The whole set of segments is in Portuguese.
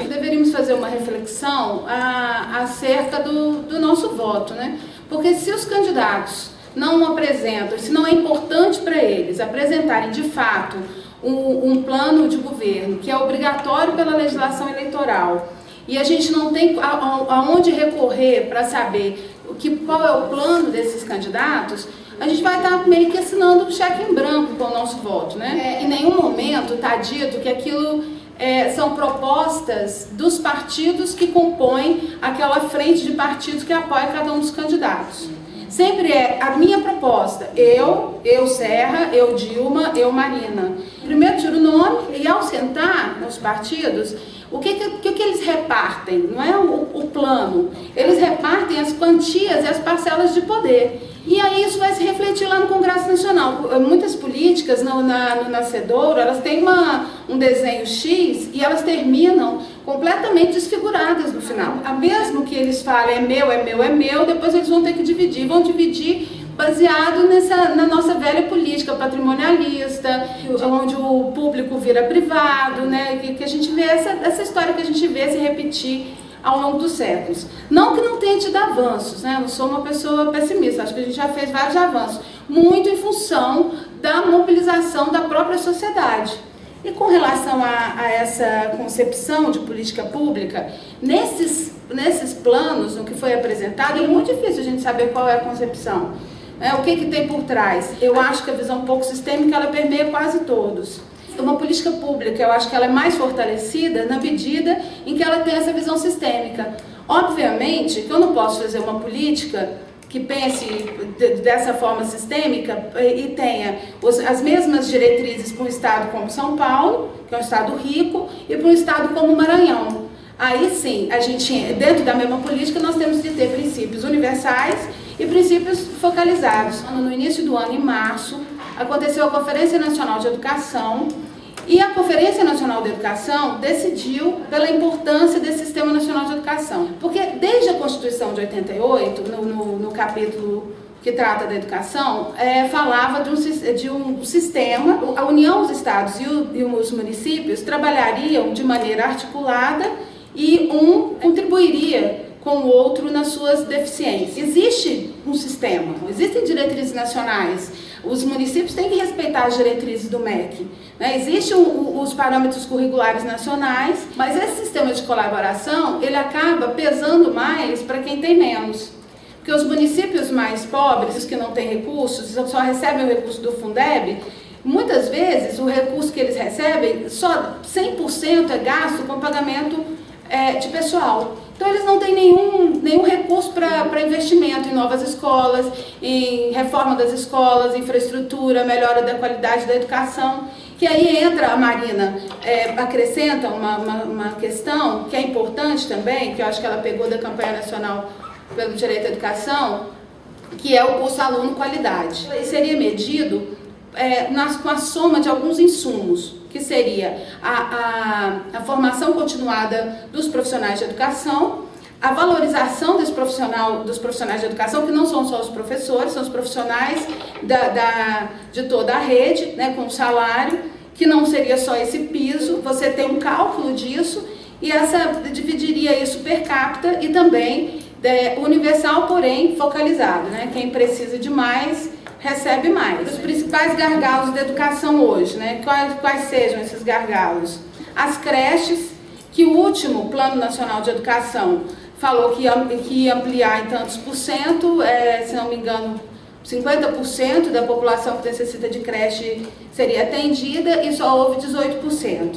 Deveríamos fazer uma reflexão acerca do nosso voto, né? Porque se os candidatos não apresentam, se não é importante para eles apresentarem de fato um plano de governo que é obrigatório pela legislação eleitoral, e a gente não tem aonde recorrer para saber qual é o plano desses candidatos, a gente vai estar meio que assinando um cheque em branco com o nosso voto, né? Em nenhum momento está dito que aquilo são propostas dos partidos que compõem aquela frente de partidos que apoia cada um dos candidatos. Sempre é a minha proposta, eu Serra, eu Dilma, eu Marina. Primeiro tiro o nome e ao sentar nos partidos, o que eles repartem? Não é o plano, eles repartem as quantias e as parcelas de poder. E aí isso vai se refletir lá no Congresso Nacional. Muitas políticas no nascedouro, elas têm um desenho X e elas terminam completamente desfiguradas no final. Mesmo que eles falem é meu, depois eles vão ter que dividir. Vão dividir baseado na nossa velha política patrimonialista, onde o público vira privado, né? Que a gente vê essa história que a gente vê se repetir ao longo dos séculos. Não que não tenha tido avanços, né? Eu não sou uma pessoa pessimista, acho que a gente já fez vários avanços, muito em função da mobilização da própria sociedade. E com relação a essa concepção de política pública, nesses planos, no que foi apresentado, é muito difícil a gente saber qual é a concepção. O que tem por trás? Eu acho que a visão um pouco sistêmica, ela permeia quase todos. Uma política pública, eu acho que ela é mais fortalecida na medida em que ela tem essa visão sistêmica. Obviamente que eu não posso fazer uma política que pense dessa forma sistêmica e tenha as mesmas diretrizes para um estado como São Paulo, que é um estado rico, e para um estado como o Maranhão. Aí sim, a gente, dentro da mesma política, nós temos de ter princípios universais e princípios focalizados. No início do ano, em março, aconteceu a Conferência Nacional de Educação e a Conferência Nacional de Educação decidiu pela importância desse Sistema Nacional de Educação. Porque desde a Constituição de 88, no capítulo que trata da educação, falava de um sistema, a União, os estados e os municípios trabalhariam de maneira articulada e um contribuiria com o outro nas suas deficiências. Existe um sistema, existem diretrizes nacionais, os municípios têm que respeitar as diretrizes do MEC, né? Existem os parâmetros curriculares nacionais, mas esse sistema de colaboração, ele acaba pesando mais para quem tem menos. Porque os municípios mais pobres, os que não têm recursos, só recebem o recurso do Fundeb, muitas vezes o recurso que eles recebem, só 100% é gasto com pagamento de pessoal. Então eles não têm nenhum recurso para investimento em novas escolas, em reforma das escolas, infraestrutura, melhora da qualidade da educação. Que aí entra a Marina, acrescenta uma questão que é importante também, que eu acho que ela pegou da campanha nacional pelo direito à educação, que é o curso aluno qualidade. Ele seria medido com a soma de alguns insumos, que seria a formação continuada dos profissionais de educação, a valorização dos profissionais de educação, que não são só os professores, são os profissionais de toda a rede, né, com salário, que não seria só esse piso, você tem um cálculo disso, e dividiria isso per capita e também universal, porém focalizado, né? Quem precisa de mais recebe mais. Os principais gargalos da educação hoje, né? Quais sejam esses gargalos? As creches, que o último Plano Nacional de Educação falou que ia ampliar em tantos por cento, se não me engano, 50% da população que necessita de creche seria atendida e só houve 18%.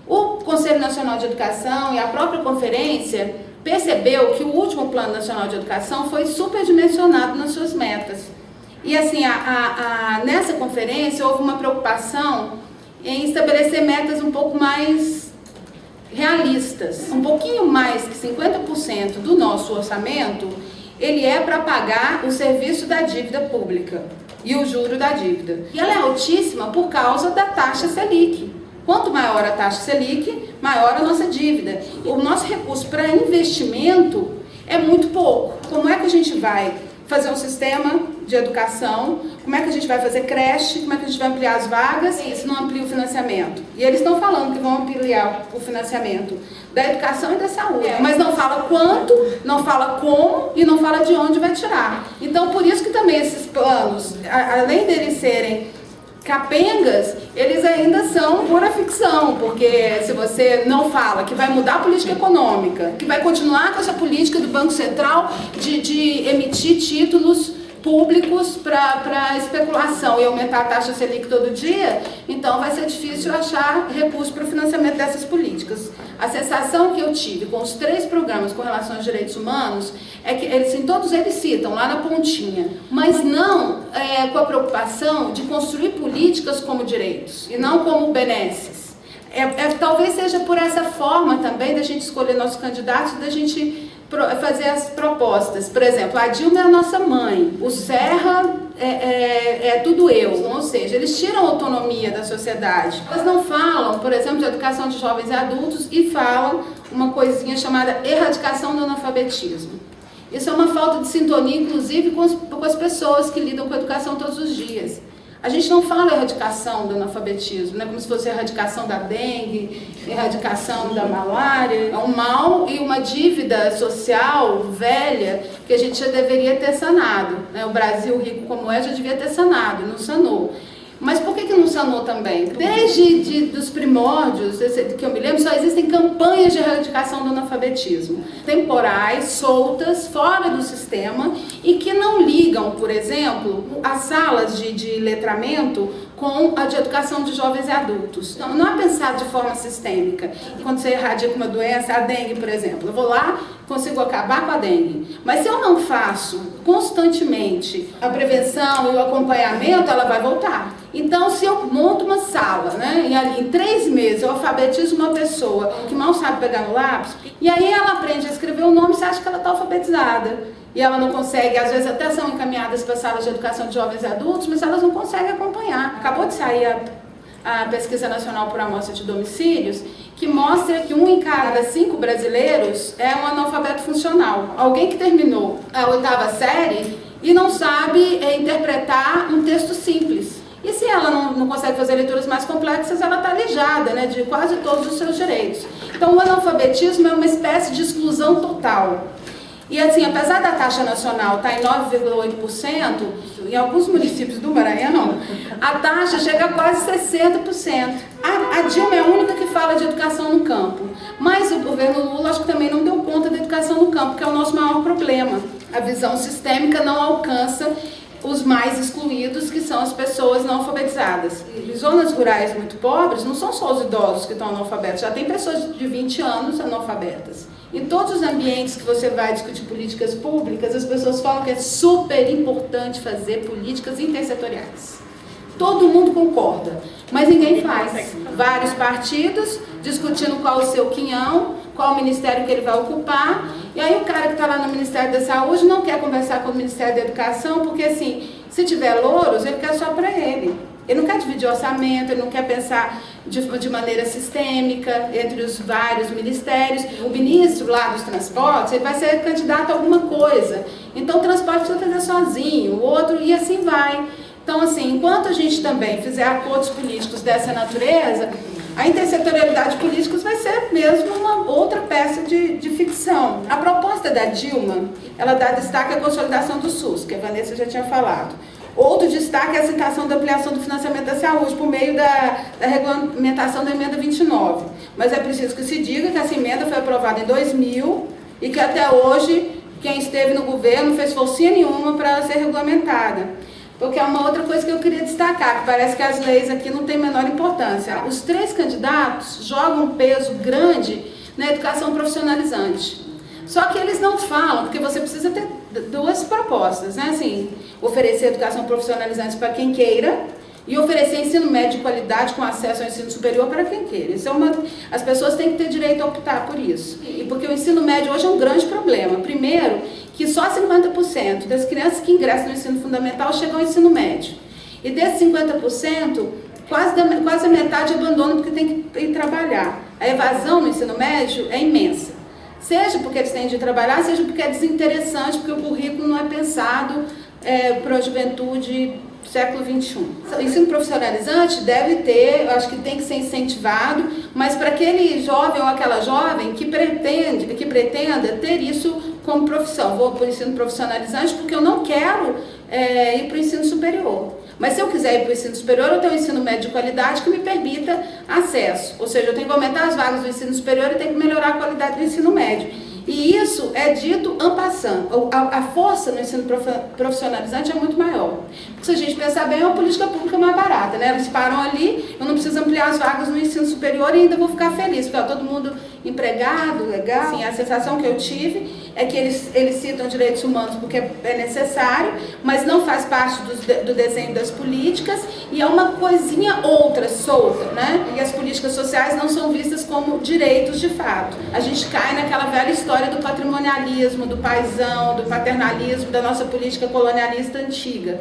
O Conselho Nacional de Educação e a própria conferência percebeu que o último Plano Nacional de Educação foi superdimensionado nas suas metas. E assim, nessa conferência houve uma preocupação em estabelecer metas um pouco mais realistas. Um pouquinho mais que 50% do nosso orçamento, ele é para pagar o serviço da dívida pública. e o juro da dívida. E ela é altíssima por causa da taxa Selic. Quanto maior a taxa Selic, maior a nossa dívida. O nosso recurso para investimento é muito pouco. Como é que a gente vai fazer um sistema de educação? Como é que a gente vai fazer creche? Como é que a gente vai ampliar as vagas se não amplia o financiamento? E eles estão falando que vão ampliar o financiamento da educação e da saúde, mas não fala quanto, não fala como e não fala de onde vai tirar. Então, por isso que também esses planos, além deles serem capengas, eles ainda são pura ficção, porque se você não fala que vai mudar a política econômica, que vai continuar com essa política do Banco Central de emitir títulos públicos para especulação e aumentar a taxa Selic todo dia, então vai ser difícil achar recursos para o financiamento dessas políticas. A sensação que eu tive com os 3 programas com relação aos direitos humanos é que todos eles citam lá na pontinha, mas não com a preocupação de construir políticas como direitos e não como benesses. Talvez seja por essa forma também da gente escolher nossos candidatos, da gente fazer as propostas. Por exemplo, a Dilma é a nossa mãe, o Serra é tudo eu, ou seja, eles tiram a autonomia da sociedade. Elas não falam, por exemplo, de educação de jovens e adultos e falam uma coisinha chamada erradicação do analfabetismo. Isso é uma falta de sintonia, inclusive, com as pessoas que lidam com a educação todos os dias. A gente não fala erradicação do analfabetismo, né? Como se fosse erradicação da dengue, erradicação da malária. É um mal e uma dívida social velha que a gente já deveria ter sanado, né? O Brasil, rico como é, já devia ter sanado, não sanou. Mas por que não sanou também? Desde os primórdios, que eu me lembro, só existem campanhas de erradicação do analfabetismo, temporais, soltas, fora do sistema, e que não ligam, por exemplo, as salas de letramento com a de educação de jovens e adultos. Então, não é pensado de forma sistêmica. Quando você erradica uma doença, a dengue, por exemplo, eu vou lá, consigo acabar com a dengue. Mas se eu não faço constantemente a prevenção e o acompanhamento, ela vai voltar. Então, se eu monto uma sala, né, e ali em 3 meses eu alfabetizo uma pessoa que mal sabe pegar no lápis, e aí ela aprende a escrever o nome, você acha que ela está alfabetizada. E ela não consegue, às vezes até são encaminhadas para salas de educação de jovens e adultos, mas elas não conseguem acompanhar. Acabou de sair a Pesquisa Nacional por Amostra de Domicílios, que mostra que 1 em cada 5 brasileiros é um analfabeto funcional. Alguém que terminou a 8ª série e não sabe interpretar um texto simples. E se ela não consegue fazer leituras mais complexas, ela está alijada, né, de quase todos os seus direitos. Então, o analfabetismo é uma espécie de exclusão total. E assim, apesar da taxa nacional estar em 9,8%, em alguns municípios do Maranhão, a taxa chega a quase 60%. A Dilma é a única que fala de educação no campo. Mas o governo Lula, acho que também não deu conta da educação no campo, que é o nosso maior problema. A visão sistêmica não alcança os mais excluídos, que são as pessoas não alfabetizadas. Em zonas rurais muito pobres, não são só os idosos que estão analfabetos, já tem pessoas de 20 anos analfabetas. Em todos os ambientes que você vai discutir políticas públicas, as pessoas falam que é super importante fazer políticas intersetoriais. Todo mundo concorda, mas ninguém faz. Vários partidos discutindo qual o seu quinhão, qual o ministério que ele vai ocupar, e aí o cara que está lá no Ministério da Saúde não quer conversar com o Ministério da Educação, porque assim, se tiver louros, ele quer só para ele. Ele não quer dividir orçamento, ele não quer pensar de maneira sistêmica entre os vários ministérios. O ministro lá dos transportes, ele vai ser candidato a alguma coisa. Então o transporte precisa fazer sozinho, o outro, e assim vai. Então, assim, enquanto a gente também fizer acordos políticos dessa natureza, a intersetorialidade política vai ser mesmo uma outra peça de ficção. A proposta da Dilma, ela dá destaque à consolidação do SUS, que a Vanessa já tinha falado. Outro destaque é a citação da ampliação do financiamento da saúde por meio da regulamentação da emenda 29. Mas é preciso que se diga que essa emenda foi aprovada em 2000 e que até hoje quem esteve no governo não fez forcinha nenhuma para ser regulamentada. Porque é uma outra coisa que eu queria destacar, que parece que as leis aqui não têm menor importância. Os 3 candidatos jogam um peso grande na educação profissionalizante. Só que eles não falam, porque você precisa ter 2 propostas, né? Assim, oferecer educação profissionalizante para quem queira e oferecer ensino médio de qualidade com acesso ao ensino superior para quem queira. Isso as pessoas têm que ter direito a optar por isso. E porque o ensino médio hoje é um grande problema. Primeiro, que só 50% das crianças que ingressam no ensino fundamental chegam ao ensino médio. E desses 50%, quase a metade abandona porque tem que ir trabalhar. A evasão no ensino médio é imensa. Seja porque eles têm de trabalhar, seja porque é desinteressante, porque o currículo não é pensado para a juventude do século XXI. O ensino profissionalizante deve ter, eu acho que tem que ser incentivado, mas para aquele jovem ou aquela jovem que pretenda ter isso como profissão. Vou para o ensino profissionalizante porque eu não quero ir para o ensino superior. Mas se eu quiser ir para o ensino superior, eu tenho um ensino médio de qualidade que me permita acesso. Ou seja, eu tenho que aumentar as vagas do ensino superior e tenho que melhorar a qualidade do ensino médio. E isso é dito en passant. A força no ensino profissionalizante é muito maior. Porque se a gente pensar bem, é uma política pública mais barata, né? Eles param ali, eu não preciso ampliar as vagas no ensino superior e ainda vou ficar feliz, porque todo mundo empregado, legal. Sim, a sensação que eu tive é que eles citam direitos humanos porque é necessário, mas não faz parte do desenho das políticas e é uma coisinha outra, solta, né? E as políticas sociais não são vistas como direitos de fato. A gente cai naquela velha história do patrimonialismo, do paisão, do paternalismo, da nossa política colonialista antiga.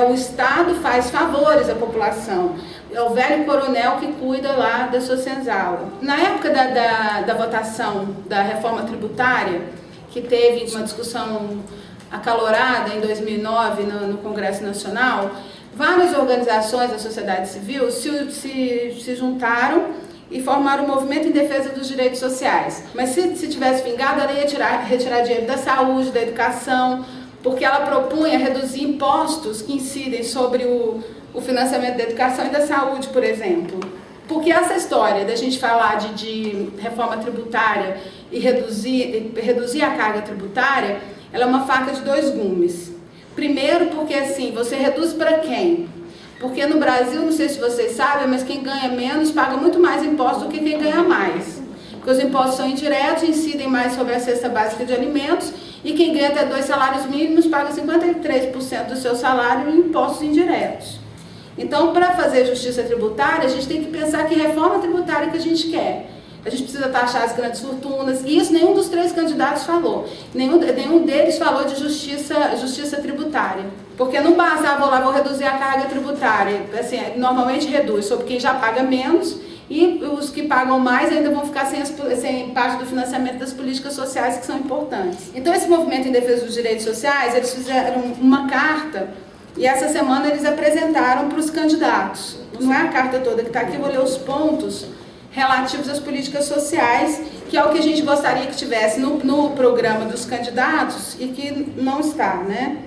O Estado faz favores à população. É o velho coronel que cuida lá da sua senzala. Na época da votação da reforma tributária, que teve uma discussão acalorada em 2009 no Congresso Nacional, várias organizações da sociedade civil se juntaram e formaram um movimento em defesa dos direitos sociais. Mas se tivesse vingado, ela ia retirar dinheiro da saúde, da educação, porque ela propunha reduzir impostos que incidem sobre o financiamento da educação e da saúde, por exemplo. Porque essa história da gente falar de reforma tributária e reduzir a carga tributária, ela é uma faca de dois gumes. Primeiro porque assim, você reduz para quem? Porque no Brasil, não sei se vocês sabem, mas quem ganha menos paga muito mais impostos do que quem ganha mais. Porque os impostos são indiretos, incidem mais sobre a cesta básica de alimentos, e quem ganha até 2 salários mínimos paga 53% do seu salário em impostos indiretos. Então, para fazer justiça tributária, a gente tem que pensar que reforma tributária que a gente quer. A gente precisa taxar as grandes fortunas, e isso nenhum dos 3 candidatos falou. Nenhum deles falou de justiça tributária. Porque não basta, vou reduzir a carga tributária. Assim, normalmente reduz sobre quem já paga menos, e os que pagam mais ainda vão ficar sem parte do financiamento das políticas sociais que são importantes. Então, esse movimento em defesa dos direitos sociais, eles fizeram uma carta, e essa semana eles apresentaram para os candidatos. Não é a carta toda que está aqui, eu vou ler os pontos relativos às políticas sociais, que é o que a gente gostaria que tivesse no programa dos candidatos e que não está, né?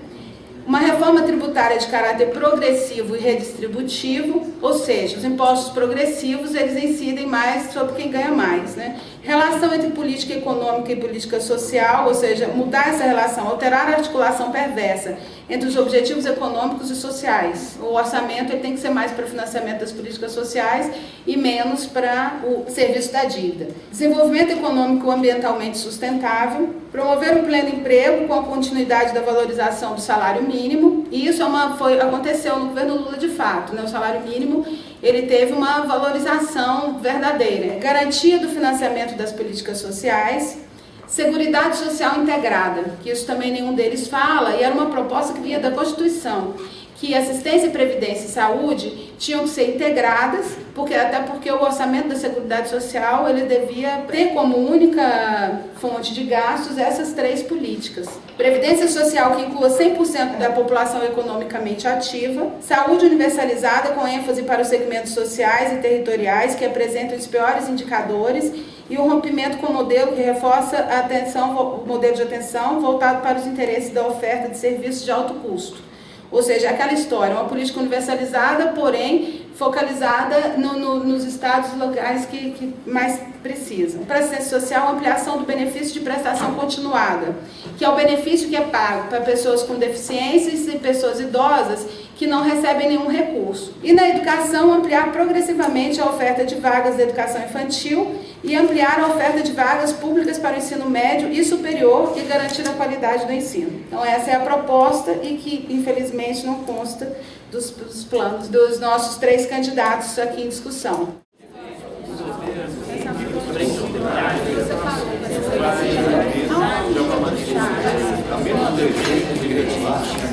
Uma reforma tributária de caráter progressivo e redistributivo, ou seja, os impostos progressivos, eles incidem mais sobre quem ganha mais, né? Relação entre política econômica e política social, ou seja, mudar essa relação, alterar a articulação perversa entre os objetivos econômicos e sociais. O orçamento ele tem que ser mais para o financiamento das políticas sociais e menos para o serviço da dívida. Desenvolvimento econômico ambientalmente sustentável, promover um pleno emprego com a continuidade da valorização do salário mínimo, e isso aconteceu no governo Lula de fato, né? O salário mínimo ele teve uma valorização verdadeira. Garantia do financiamento das políticas sociais, Seguridade Social Integrada, que isso também nenhum deles fala, e era uma proposta que vinha da Constituição, que assistência, previdência e saúde tinham que ser integradas, até porque o orçamento da Seguridade Social ele devia ter como única fonte de gastos essas 3 políticas. Previdência Social que inclua 100% da população economicamente ativa, saúde universalizada com ênfase para os segmentos sociais e territoriais que apresentam os piores indicadores e o rompimento com o modelo que reforça o modelo de atenção voltado para os interesses da oferta de serviços de alto custo. Ou seja, aquela história, uma política universalizada, porém focalizada nos estados locais que mais precisam. Para a assistência social, ampliação do benefício de prestação continuada, que é o benefício que é pago para pessoas com deficiências e pessoas idosas que não recebem nenhum recurso. E na educação, ampliar progressivamente a oferta de vagas de educação infantil e ampliar a oferta de vagas públicas para o ensino médio e superior e garantir a qualidade do ensino. Então essa é a proposta e que infelizmente não consta dos planos dos nossos 3 candidatos aqui em discussão. Você falou, Plástica.